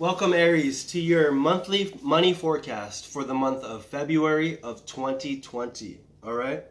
Welcome, Aries, to your monthly money forecast for the month of February of 2020. All right?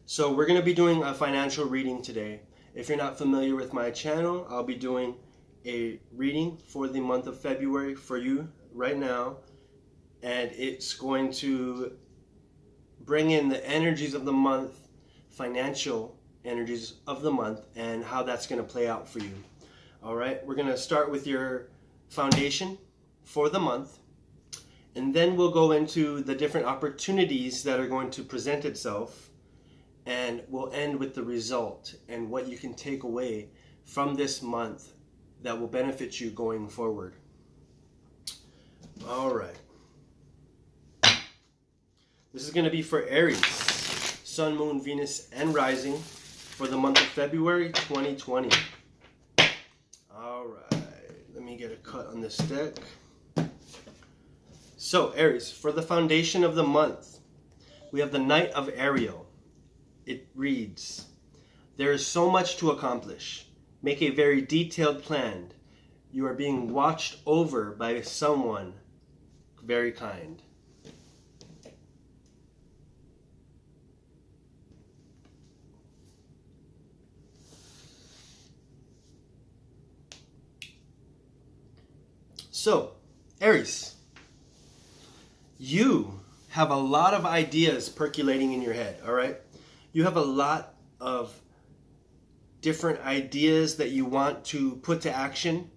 So we're going to be doing a financial reading today. If you're not familiar with my channel, I'll be doing a reading for the month of February for you right now. And it's going to bring in the energies of the month, financial energies of the month, and how that's going to play out for you. All right? We're going to start with your foundation for the month, and then we'll go into the different opportunities that are going to present itself, and we'll end with the result and what you can take away from this month that will benefit you going forward. All right, this is going to be for Aries, Sun, Moon, Venus, and Rising for the month of February 2020. All right. Let me get a cut on this deck. So, Aries, for the foundation of the month, we have the Knight of Ariel. It reads, "There is so much to accomplish. Make a very detailed plan. You are being watched over by someone very kind." So, Aries, you have a lot of ideas percolating in your head, all right? You have a lot of different ideas that you want to put to action.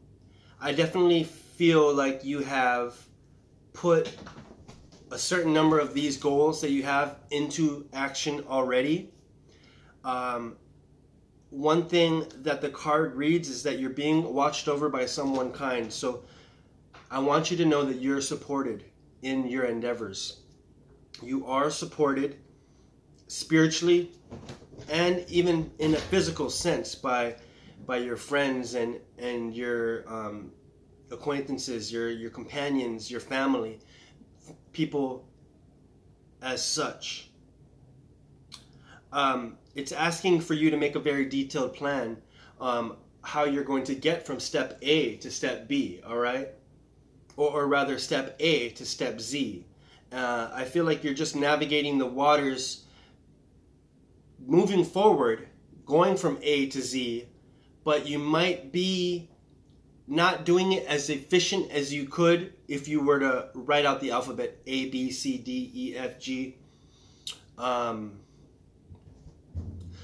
I definitely feel like you have put a certain number of these goals that you have into action already. One thing that the card reads is that you're being watched over by someone kind. So I want you to know that you're supported in your endeavors. You are supported spiritually and even in a physical sense by your friends and your acquaintances, your companions, your family, people as such. It's asking for you to make a very detailed plan how you're going to get from step A to step B, all right? Or rather step A to step Z. I feel like you're just navigating the waters, moving forward, going from A to Z, but you might be not doing it as efficient as you could if you were to write out the alphabet A, B, C, D, E, F, G.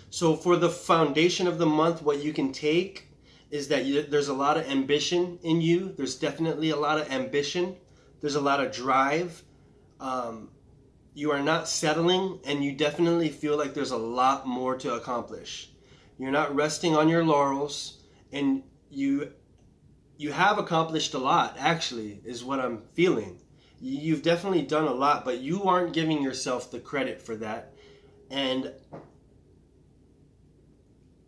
So for the foundation of the month, what you can take is that there's a lot of ambition in you. There's definitely a lot of ambition. There's a lot of drive. You are not settling, and you definitely feel like there's a lot more to accomplish. You're not resting on your laurels, and you have accomplished a lot, actually, is what I'm feeling. You've definitely done a lot, but you aren't giving yourself the credit for that. And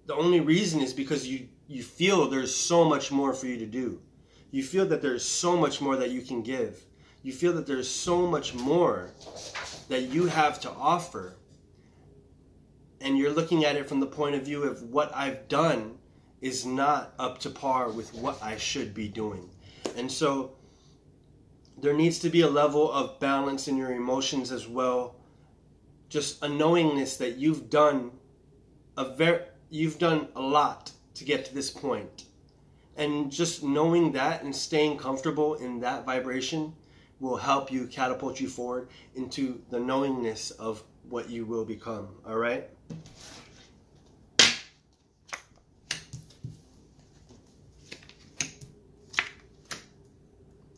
the only reason is because you feel there's so much more for you to do. You feel that there's so much more that you can give. You feel that there's so much more that you have to offer. And you're looking at it from the point of view of what I've done is not up to par with what I should be doing. And so there needs to be a level of balance in your emotions as well. Just a knowingness that you've done a lot to get to this point. And just knowing that and staying comfortable in that vibration will help you catapult you forward into the knowingness of what you will become. All right?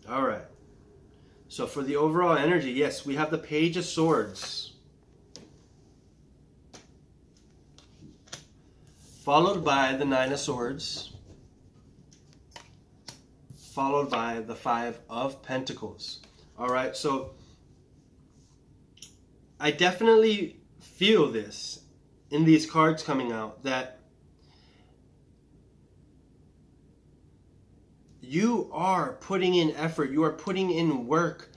All right. So for the overall energy, yes, we have the Page of Swords, followed by the Nine of Swords, followed by the Five of Pentacles. All right, so I definitely feel this in these cards coming out, that you are putting in effort, you are putting in work,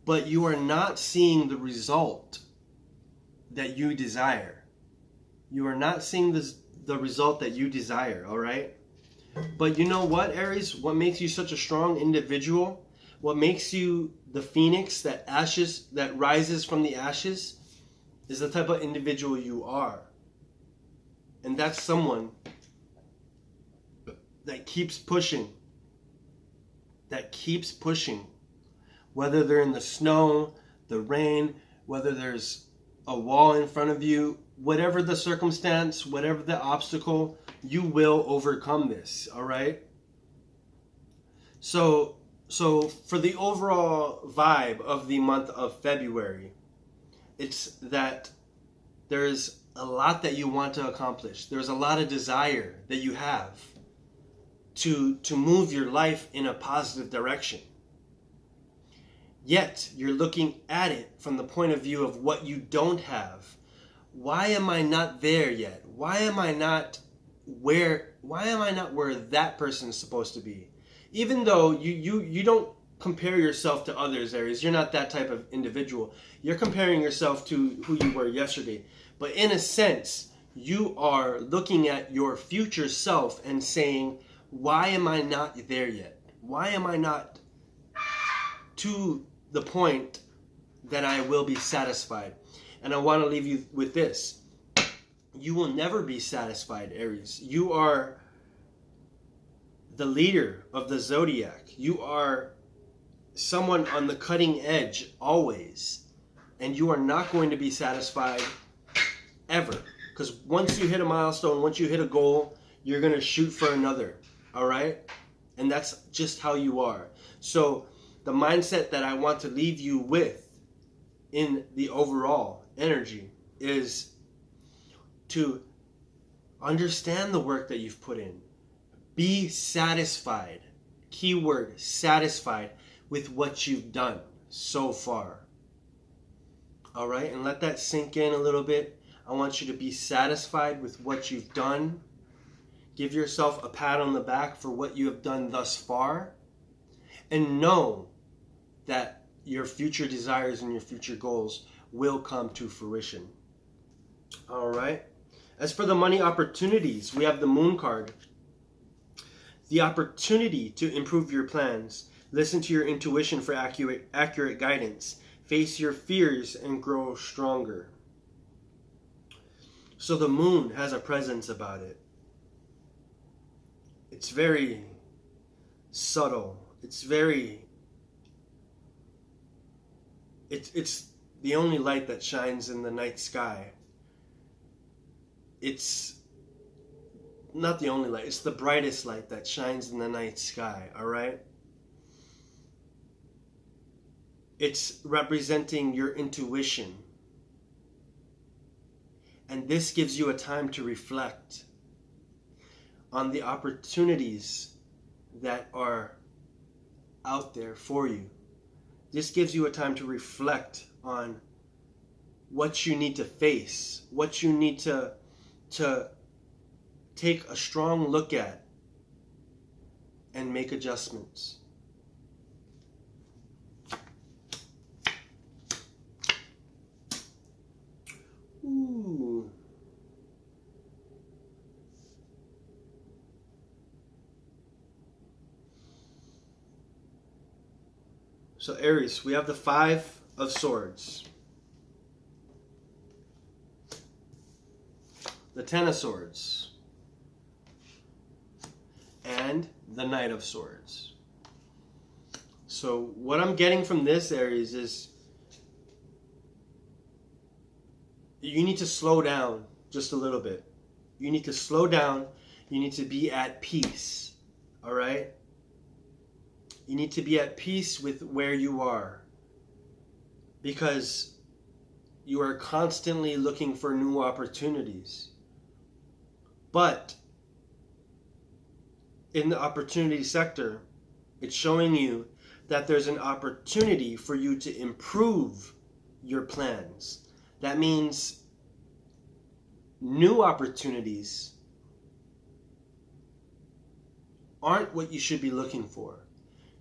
but you are not seeing the result that you desire. You are not seeing the result that you desire, all right? But you know what, Aries? What makes you such a strong individual? What makes you the phoenix that rises from the ashes is the type of individual you are. And that's someone that keeps pushing. That keeps pushing. Whether they're in the snow, the rain, whether there's a wall in front of you, whatever the circumstance, whatever the obstacle, you will overcome this, all right? So for the overall vibe of the month of February, it's that there's a lot that you want to accomplish. There's a lot of desire that you have to move your life in a positive direction. Yet, you're looking at it from the point of view of what you don't have. Why am I not there yet? Why am I not where that person is supposed to be? Even though you don't compare yourself to others, Aries. You're not that type of individual. You're comparing yourself to who you were yesterday. But in a sense, you are looking at your future self and saying, why am I not there yet? Why am I not to the point that I will be satisfied? And I want to leave you with this. You will never be satisfied, Aries. You are the leader of the zodiac. You are someone on the cutting edge always. And you are not going to be satisfied ever. Because once you hit a milestone, once you hit a goal, you're going to shoot for another. All right? And that's just how you are. So the mindset that I want to leave you with in the overall energy is to understand the work that you've put in. Be satisfied. Keyword, satisfied with what you've done so far. All right? And let that sink in a little bit. I want you to be satisfied with what you've done. Give yourself a pat on the back for what you have done thus far. And know that your future desires and your future goals will come to fruition. All right. As for the money opportunities, we have the Moon card. The opportunity to improve your plans. Listen to your intuition for accurate guidance. Face your fears and grow stronger. So the Moon has a presence about it. It's very subtle. It's the only light that shines in the night sky. It's not the only light. It's the brightest light that shines in the night sky, all right? It's representing your intuition. And this gives you a time to reflect on the opportunities that are out there for you. This gives you a time to reflect on what you need to face, what you need to take a strong look at and make adjustments. Ooh. So Aries, we have the Five of Swords, the Ten of Swords, and the Knight of Swords. So what I'm getting from this, Aries, is you need to slow down just a little bit. You need to slow down. You need to be at peace. All right? You need to be at peace with where you are, because you are constantly looking for new opportunities. But in the opportunity sector, it's showing you that there's an opportunity for you to improve your plans. That means new opportunities aren't what you should be looking for.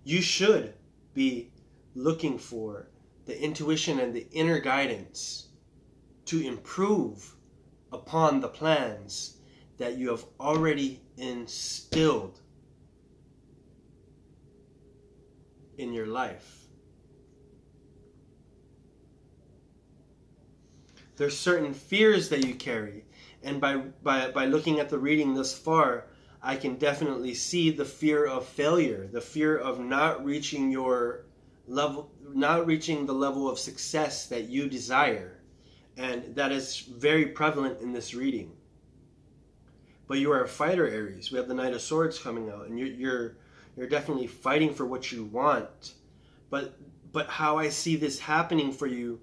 You should be looking for the intuition and the inner guidance to improve upon the plans that you have already instilled in your life. There's certain fears that you carry, and by looking at the reading thus far, I can definitely see the fear of failure, the fear of not reaching your level, not reaching the level of success that you desire, and that is very prevalent in this reading. But you are a fighter, Aries. We have the Knight of Swords coming out, and you're definitely fighting for what you want. But how I see this happening for you,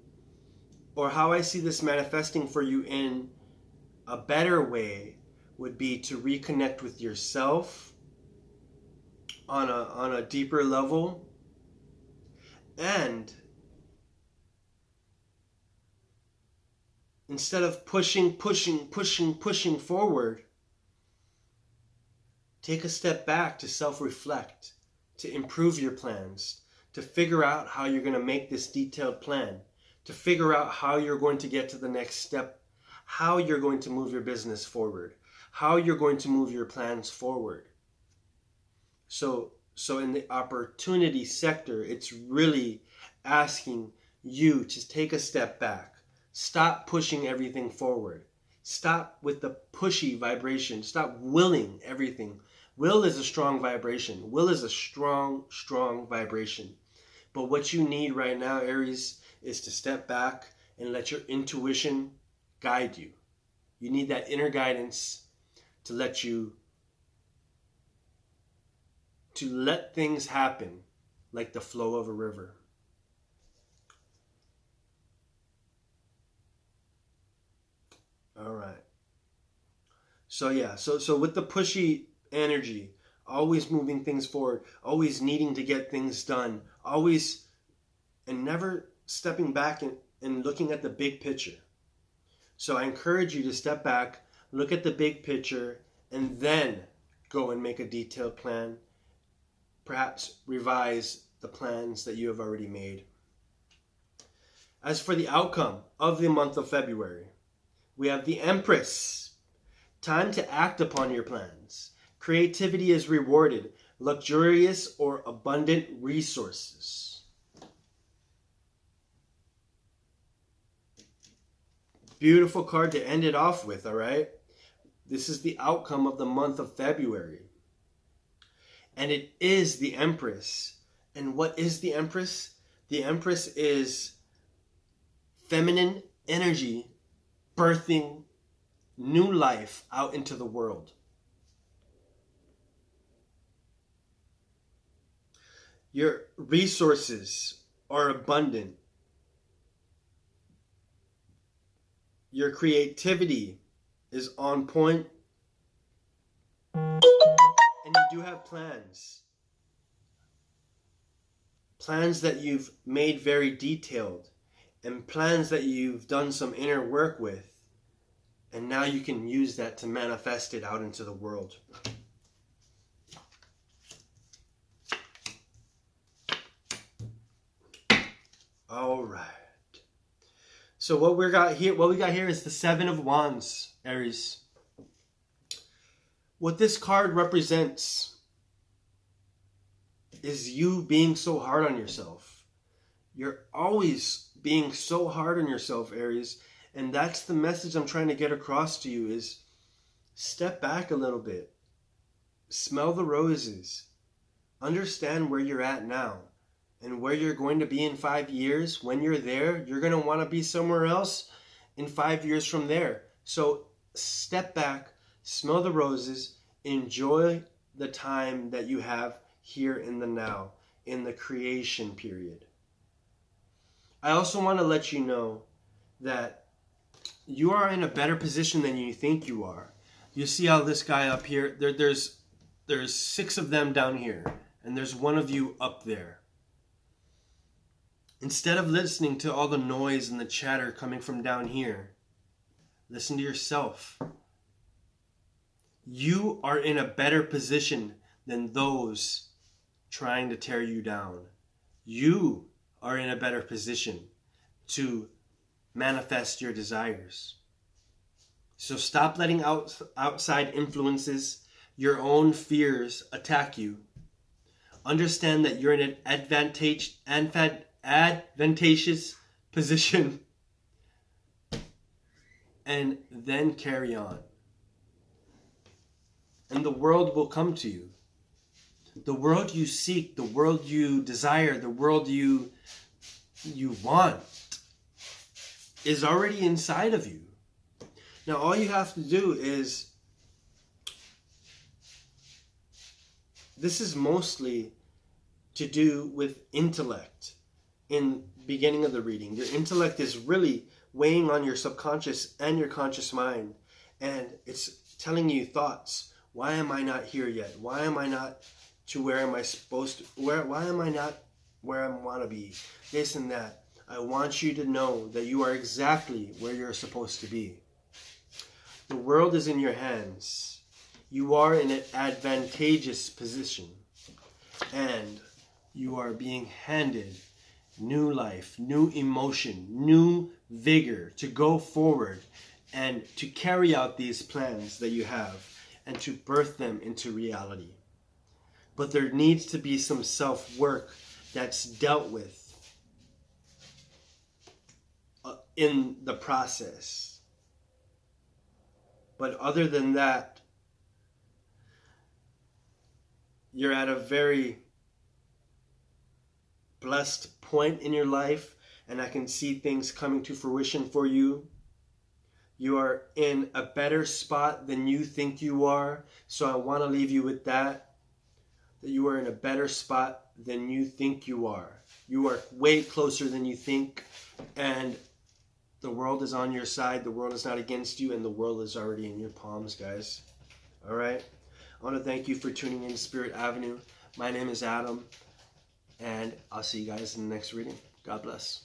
or how I see this manifesting for you in a better way, would be to reconnect with yourself on a deeper level, and instead of pushing forward, take a step back to self-reflect, to improve your plans, to figure out how you're going to make this detailed plan, to figure out how you're going to get to the next step, how you're going to move your business forward, how you're going to move your plans forward. So in the opportunity sector, it's really asking you to take a step back. Stop pushing everything forward. Stop with the pushy vibration. Stop willing everything. Will is a strong vibration. Will is a strong vibration. But what you need right now, Aries, is to step back and let your intuition guide you. You need that inner guidance to let things happen like the flow of a river. All right. So yeah, so with the pushy energy, always moving things forward, always needing to get things done, always and never stepping back and looking at the big picture. So I encourage you to step back, look at the big picture, and then go and make a detailed plan. Perhaps revise the plans that you have already made. As for the outcome of the month of February, we have the Empress. Time to act upon your plans. Creativity is rewarded. Luxurious or abundant resources. Beautiful card to end it off with, all right? This is the outcome of the month of February. And it is the Empress. And what is the Empress? The Empress is feminine energy birthing new life out into the world. Your resources are abundant. Your creativity is on point. And you do have plans. Plans that you've made very detailed. And plans that you've done some inner work with. And now you can use that to manifest it out into the world. All right. So what we got here is the Seven of Wands, Aries. What this card represents is you being so hard on yourself. You're always being so hard on yourself, Aries. And that's the message I'm trying to get across to you is step back a little bit. Smell the roses. Understand where you're at now and where you're going to be in 5 years. When you're there, you're going to want to be somewhere else in 5 years from there. So step back, smell the roses, enjoy the time that you have here in the now, in the creation period. I also want to let you know that you are in a better position than you think you are. You see how this guy up here, there's 6 of them down here, and there's one of you up there. Instead of listening to all the noise and the chatter coming from down here, listen to yourself. You are in a better position than those trying to tear you down. You are in a better position to manifest your desires. So stop letting outside influences, your own fears attack you. Understand that you're in an advantageous position, and then carry on. And the world will come to you. The world you seek, the world you desire, the world you want is already inside of you. Now all you have to do is, this is mostly to do with intellect. In beginning of the reading, your intellect is really weighing on your subconscious and your conscious mind, and it's telling you thoughts. Why am I not here yet? Why am I not to where am I supposed to? Why am I not where I want to be? This and that. I want you to know that you are exactly where you're supposed to be. The world is in your hands. You are in an advantageous position, and you are being handed new life, new emotion, new vigor to go forward and to carry out these plans that you have and to birth them into reality. But there needs to be some self-work that's dealt with in the process. But other than that, you're at a very blessed point in your life, and I can see things coming to fruition for you. You are in a better spot than you think you are. So I want to leave you with that you are in a better spot than you think you are. You are way closer than you think, and the world is on your side. The world is not against you, and the world is already in your palms, guys. All right? I want to thank you for tuning in to Spirit Avenue. My name is Adam, and I'll see you guys in the next reading. God bless.